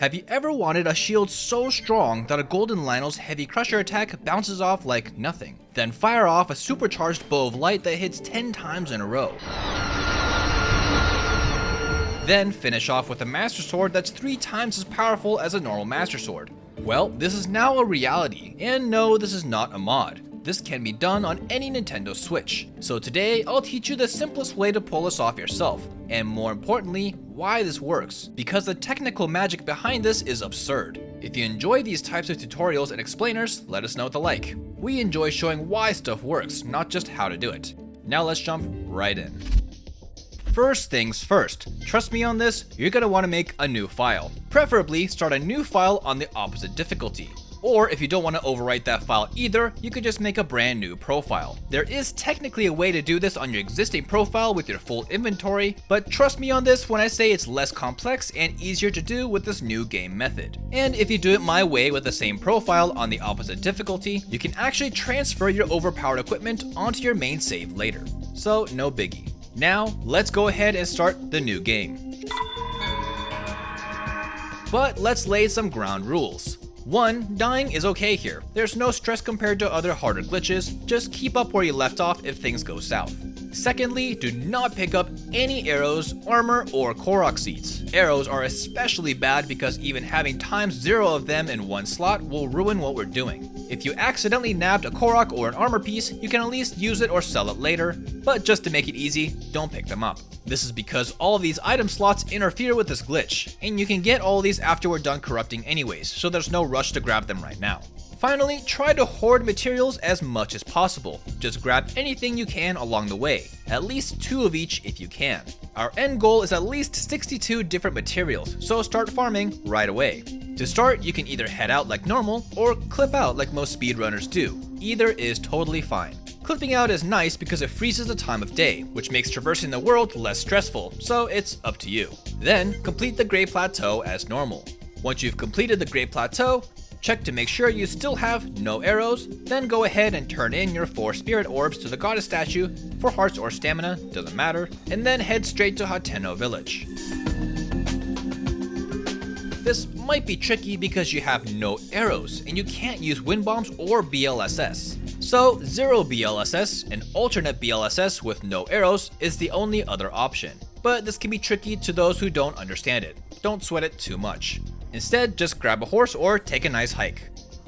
Have you ever wanted a shield so strong that a Golden Lynel's heavy crusher attack bounces off like nothing? Then fire off a supercharged bow of light that hits 10 times in a row. Then finish off with a Master Sword that's 3 times as powerful as a normal Master Sword. Well, this is now a reality, and no, this is not a mod. This can be done on any Nintendo Switch. So today, I'll teach you the simplest way to pull this off yourself, and more importantly, why this works, because the technical magic behind this is absurd. If you enjoy these types of tutorials and explainers, let us know with a like. We enjoy showing why stuff works, not just how to do it. Now let's jump right in. First things first, trust me on this, you're going to want to make a new file. Preferably start a new file on the opposite difficulty. Or if you don't want to overwrite that file either, you could just make a brand new profile. There is technically a way to do this on your existing profile with your full inventory, but trust me on this when I say it's less complex and easier to do with this new game method. And if you do it my way with the same profile on the opposite difficulty, you can actually transfer your overpowered equipment onto your main save later. So no biggie. Now let's go ahead and start the new game. But let's lay some ground rules. 1. Dying is okay here. There's no stress compared to other harder glitches, just keep up where you left off if things go south. Secondly, do not pick up any arrows, armor, or Korok seeds. Arrows are especially bad because even having ×0 of them in one slot will ruin what we're doing. If you accidentally nabbed a Korok or an armor piece, you can at least use it or sell it later, but just to make it easy, don't pick them up. This is because all of these item slots interfere with this glitch, and you can get all of these after we're done corrupting anyways, so there's no rush to grab them right now. Finally, try to hoard materials as much as possible. Just grab anything you can along the way, at least 2 of each if you can. Our end goal is at least 62 different materials, so start farming right away. To start, you can either head out like normal, or clip out like most speedrunners do. Either is totally fine. Clipping out is nice because it freezes the time of day, which makes traversing the world less stressful, so it's up to you. Then, complete the Great Plateau as normal. Once you've completed the Great Plateau, check to make sure you still have no arrows, then go ahead and turn in your 4 spirit orbs to the goddess statue for hearts or stamina, doesn't matter, and then head straight to Hateno village. This might be tricky because you have no arrows, and you can't use wind bombs or BLSS. So 0 BLSS, an alternate BLSS with no arrows, is the only other option. But this can be tricky to those who don't understand it. Don't sweat it too much. Instead, just grab a horse or take a nice hike.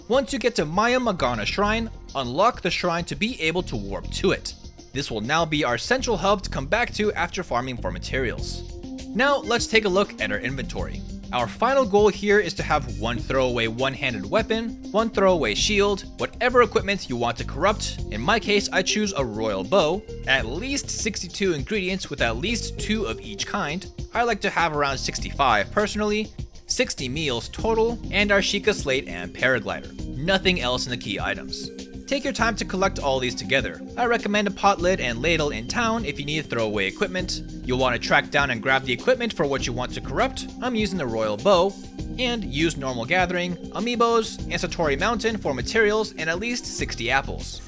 Once you get to Maya Magana Shrine, unlock the shrine to be able to warp to it. This will now be our central hub to come back to after farming for materials. Now let's take a look at our inventory. Our final goal here is to have 1 throwaway one-handed weapon, 1 throwaway shield, whatever equipment you want to corrupt. In my case, I choose a royal bow, at least 62 ingredients with at least 2 of each kind. I like to have around 65 personally, 60 meals total, and our Sheikah Slate and Paraglider. Nothing else in the key items. Take your time to collect all these together. I recommend a pot lid and ladle in town if you need throwaway equipment. You'll want to track down and grab the equipment for what you want to corrupt. I'm using the royal bow, and use normal gathering, amiibos, and Satori Mountain for materials and at least 60 apples.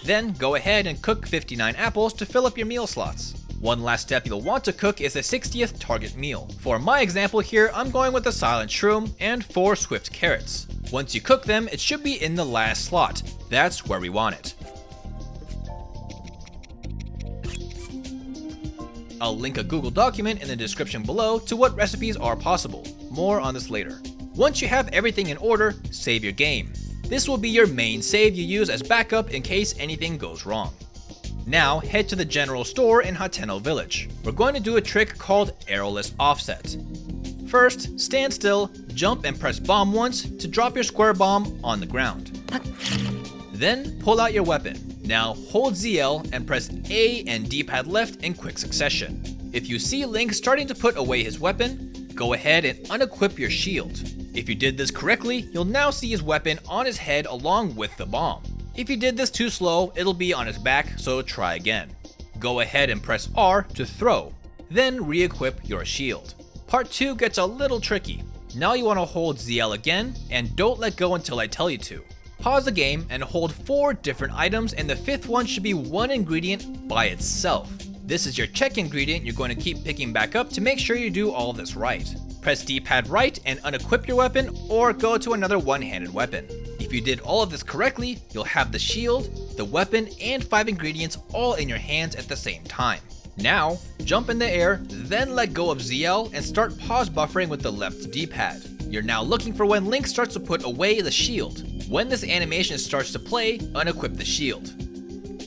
Then go ahead and cook 59 apples to fill up your meal slots. One last step you'll want to cook is the 60th target meal. For my example here, I'm going with a silent shroom and 4 swift carrots. Once you cook them, it should be in the last slot. That's where we want it. I'll link a Google document in the description below to what recipes are possible. More on this later. Once you have everything in order, save your game. This will be your main save you use as backup in case anything goes wrong. Now head to the general store in Hateno village. We're going to do a trick called Arrowless Offset. First, stand still, jump and press bomb once to drop your square bomb on the ground. Then pull out your weapon. Now hold ZL and press A and D-pad left in quick succession. If you see Link starting to put away his weapon, go ahead and unequip your shield. If you did this correctly, you'll now see his weapon on his head along with the bomb. If you did this too slow, it'll be on his back, so try again. Go ahead and press R to throw, then re-equip your shield. Part 2 gets a little tricky. Now you want to hold ZL again, and don't let go until I tell you to. Pause the game and hold 4 different items, and the 5th one should be 1 ingredient by itself. This is your check ingredient you're going to keep picking back up to make sure you do all this right. Press D-pad right and unequip your weapon, or go to another one-handed weapon. If you did all of this correctly, you'll have the shield, the weapon, and 5 ingredients all in your hands at the same time. Now, jump in the air, then let go of ZL and start pause buffering with the left D-pad. You're now looking for when Link starts to put away the shield. When this animation starts to play, unequip the shield.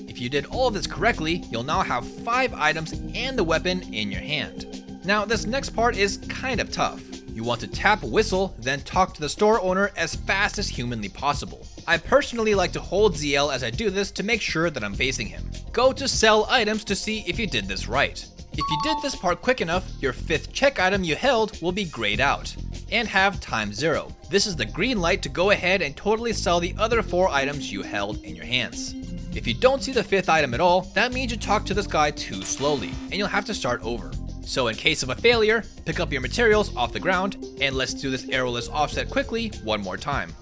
If you did all of this correctly, you'll now have 5 items and the weapon in your hand. Now, this next part is kind of tough. You want to tap whistle, then talk to the store owner as fast as humanly possible. I personally like to hold ZL as I do this to make sure that I'm facing him. Go to sell items to see if you did this right. If you did this part quick enough, your 5th check item you held will be grayed out and have ×0. This is the green light to go ahead and totally sell the other 4 items you held in your hands. If you don't see the 5th item at all, that means you talked to this guy too slowly, and you'll have to start over. So in case of a failure, pick up your materials off the ground, and let's do this Arrowless Offset quickly one more time.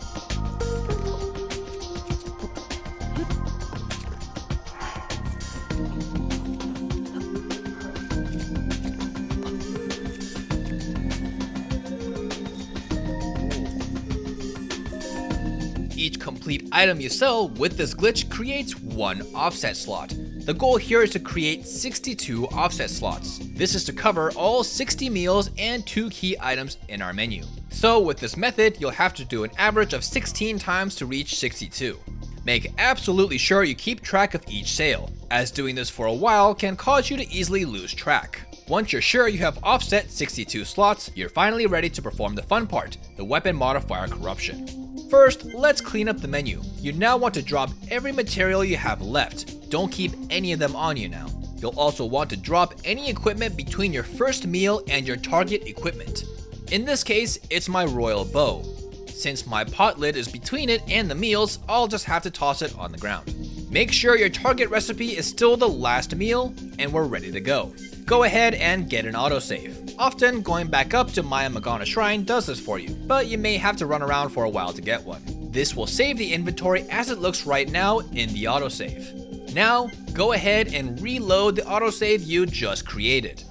Each complete item you sell with this glitch creates 1 offset slot. The goal here is to create 62 offset slots. This is to cover all 60 meals and 2 key items in our menu. So with this method, you'll have to do an average of 16 times to reach 62. Make absolutely sure you keep track of each sale, as doing this for a while can cause you to easily lose track. Once you're sure you have offset 62 slots, you're finally ready to perform the fun part, the weapon modifier corruption. First, let's clean up the menu. You now want to drop every material you have left. Don't keep any of them on you now. You'll also want to drop any equipment between your first meal and your target equipment. In this case, it's my royal bow. Since my pot lid is between it and the meals, I'll just have to toss it on the ground. Make sure your target recipe is still the last meal, and we're ready to go. Go ahead and get an autosave. Often, going back up to Maya Magana Shrine does this for you, but you may have to run around for a while to get one. This will save the inventory as it looks right now in the autosave. Now, go ahead and reload the autosave you just created.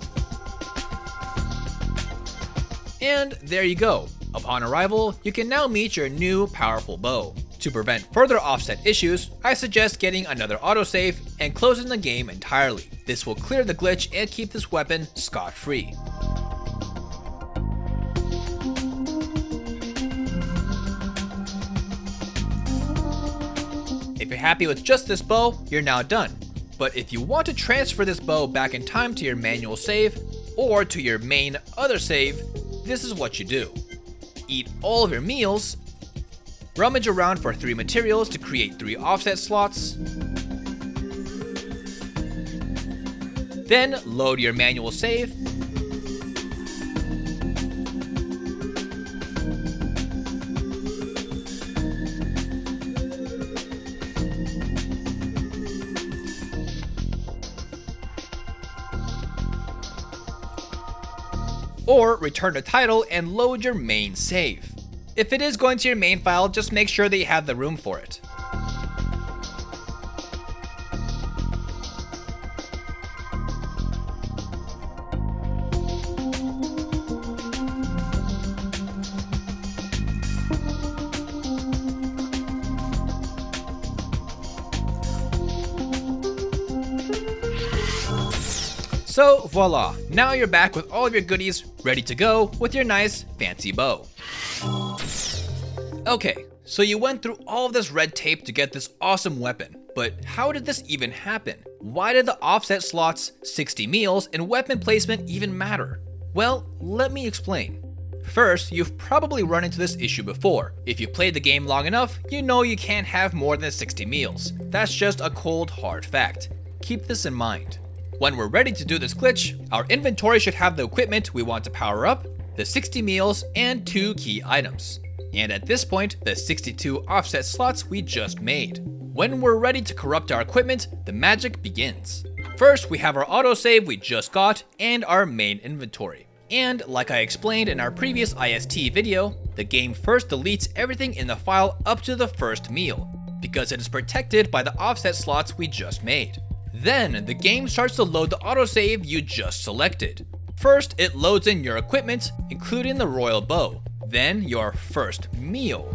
And there you go. Upon arrival, you can now meet your new powerful bow. To prevent further offset issues, I suggest getting another autosave and closing the game entirely. This will clear the glitch and keep this weapon scot-free. If you're happy with just this bow, you're now done. But if you want to transfer this bow back in time to your manual save, or to your main other save, this is what you do. Eat all of your meals, rummage around for 3 materials to create 3 offset slots, then load your manual save, or return the title and load your main save. If it is going to your main file, just make sure that you have the room for it. So voila, now you're back with all of your goodies ready to go with your nice fancy bow. Okay, so you went through all of this red tape to get this awesome weapon, but how did this even happen? Why did the offset slots, 60 meals, and weapon placement even matter? Well, let me explain. First, you've probably run into this issue before. If you played the game long enough, you know you can't have more than 60 meals. That's just a cold, hard fact. Keep this in mind. When we're ready to do this glitch, our inventory should have the equipment we want to power up, the 60 meals, and 2 key items. And at this point, the 62 offset slots we just made. When we're ready to corrupt our equipment, the magic begins. First, we have our autosave we just got and our main inventory. And like I explained in our previous IST video, the game first deletes everything in the file up to the first meal, because it is protected by the offset slots we just made. Then, the game starts to load the autosave you just selected. First, it loads in your equipment, including the royal bow, then your first meal.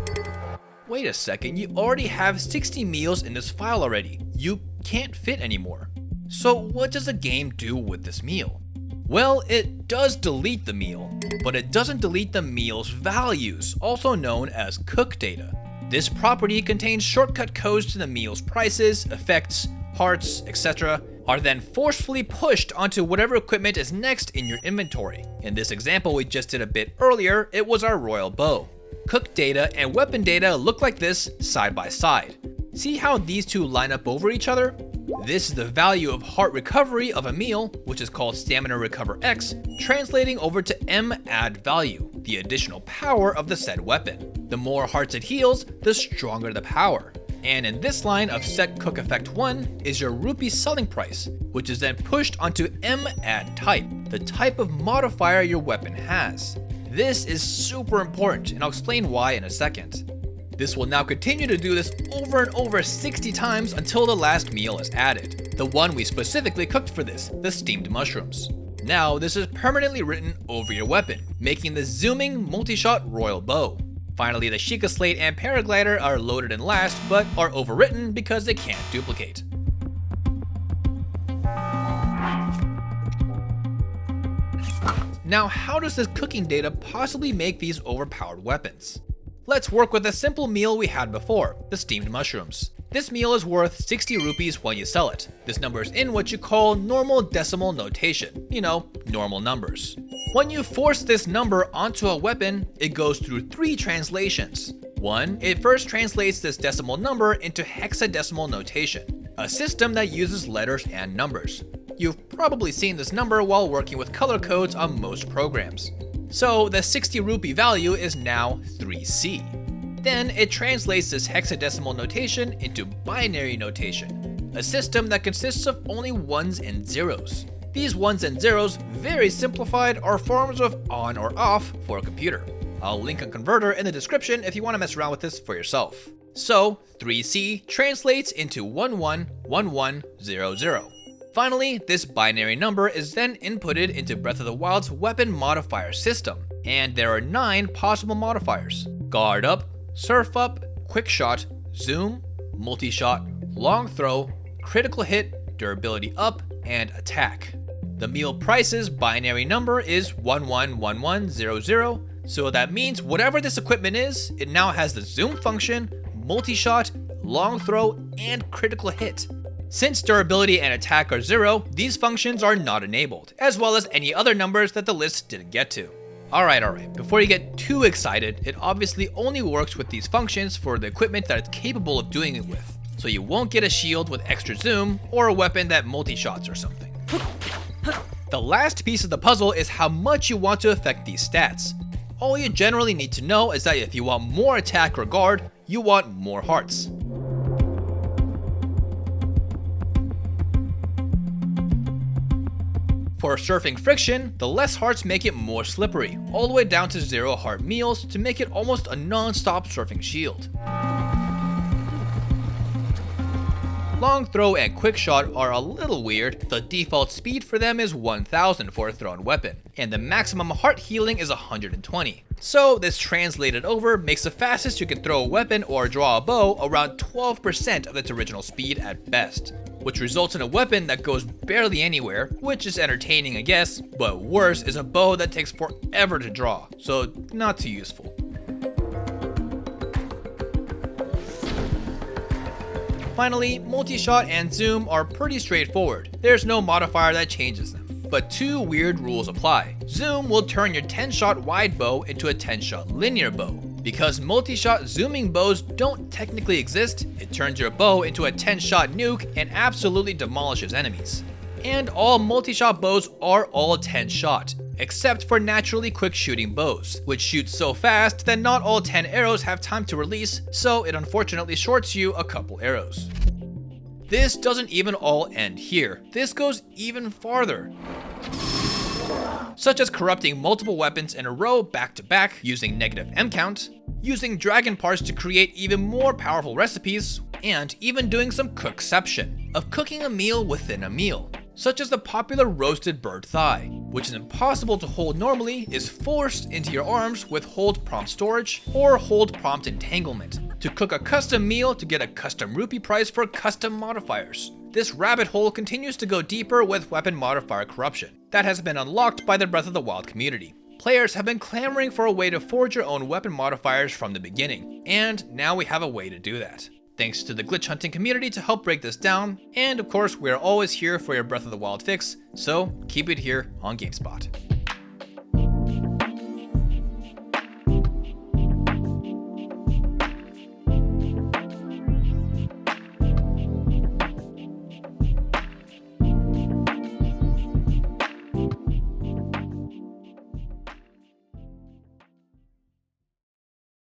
Wait a second, you already have 60 meals in this file already. You can't fit anymore. So what does the game do with this meal? Well, it does delete the meal, but it doesn't delete the meal's values, also known as CookData. This property contains shortcut codes to the meal's prices, effects, parts, etc., are then forcefully pushed onto whatever equipment is next in your inventory. In this example we just did a bit earlier, it was our royal bow. CookData and weapon data look like this side by side. See how these two line up over each other? This is the value of heart recovery of a meal, which is called stamina recover X, translating over to M add value, the additional power of the said weapon. The more hearts it heals, the stronger the power. And in this line of set cook effect 1 is your rupee selling price, which is then pushed onto M add type, the type of modifier your weapon has. This is super important, and I'll explain why in a second. This will now continue to do this over and over 60 times until the last meal is added, the one we specifically cooked for this, the steamed mushrooms. Now this is permanently written over your weapon, making the zooming multi-shot royal bow. Finally, the Sheikah Slate and Paraglider are loaded in last, but are overwritten because they can't duplicate. Now, how does this cooking data possibly make these overpowered weapons? Let's work with a simple meal we had before, the steamed mushrooms. This meal is worth 60 rupees when you sell it. This number is in what you call normal decimal notation, normal numbers. When you force this number onto a weapon, it goes through 3 translations. 1, it first translates this decimal number into hexadecimal notation, a system that uses letters and numbers. You've probably seen this number while working with color codes on most programs. So the 60 rupee value is now 3C. Then it translates this hexadecimal notation into binary notation, a system that consists of only ones and zeros. These ones and zeros, very simplified, are forms of on or off for a computer. I'll link a converter in the description if you want to mess around with this for yourself. So 3C translates into 111100. Finally, this binary number is then inputted into Breath of the Wild's weapon modifier system, and there are 9 possible modifiers: guard up, surf up, quick shot, zoom, multi-shot, long throw, critical hit, durability up, and attack. The meal price's binary number is 111100, so that means whatever this equipment is, it now has the zoom function, multi-shot, long throw, and critical hit. Since durability and attack are 0, these functions are not enabled, as well as any other numbers that the list didn't get to. Alright, before you get too excited, it obviously only works with these functions for the equipment that it's capable of doing it with. So you won't get a shield with extra zoom, or a weapon that multi-shots or something. The last piece of the puzzle is how much you want to affect these stats. All you generally need to know is that if you want more attack or guard, you want more hearts. For surfing friction, the less hearts make it more slippery, all the way down to 0 heart meals to make it almost a non-stop surfing shield. Long throw and quick shot are a little weird. The default speed for them is 1000 for a thrown weapon, and the maximum heart healing is 120. So this translated over makes the fastest you can throw a weapon or draw a bow around 12% of its original speed at best, which results in a weapon that goes barely anywhere, which is entertaining I guess, but worse is a bow that takes forever to draw, so not too useful. Finally, multi-shot and zoom are pretty straightforward. There's no modifier that changes them. But 2 weird rules apply. Zoom will turn your 10-shot wide bow into a 10-shot linear bow. Because multi-shot zooming bows don't technically exist, it turns your bow into a 10-shot nuke and absolutely demolishes enemies. And all multi-shot bows are all 10-shot, except for naturally quick shooting bows, which shoot so fast that not all 10 arrows have time to release, so it unfortunately shorts you a couple arrows. This doesn't even all end here. This goes even farther, such as corrupting multiple weapons in a row back to back using negative M count, using dragon parts to create even more powerful recipes, and even doing some cookception, of cooking a meal within a meal. such as the popular roasted bird thigh, which is impossible to hold normally, is forced into your arms with hold prompt storage or hold prompt entanglement to cook a custom meal to get a custom rupee price for custom modifiers. This rabbit hole continues to go deeper with weapon modifier corruption that has been unlocked by the Breath of the Wild community. Players have been clamoring for a way to forge your own weapon modifiers from the beginning, and now we have a way to do that. Thanks to the glitch hunting community to help break this down, and of course we are always here for your Breath of the Wild fix, so keep it here on GameSpot.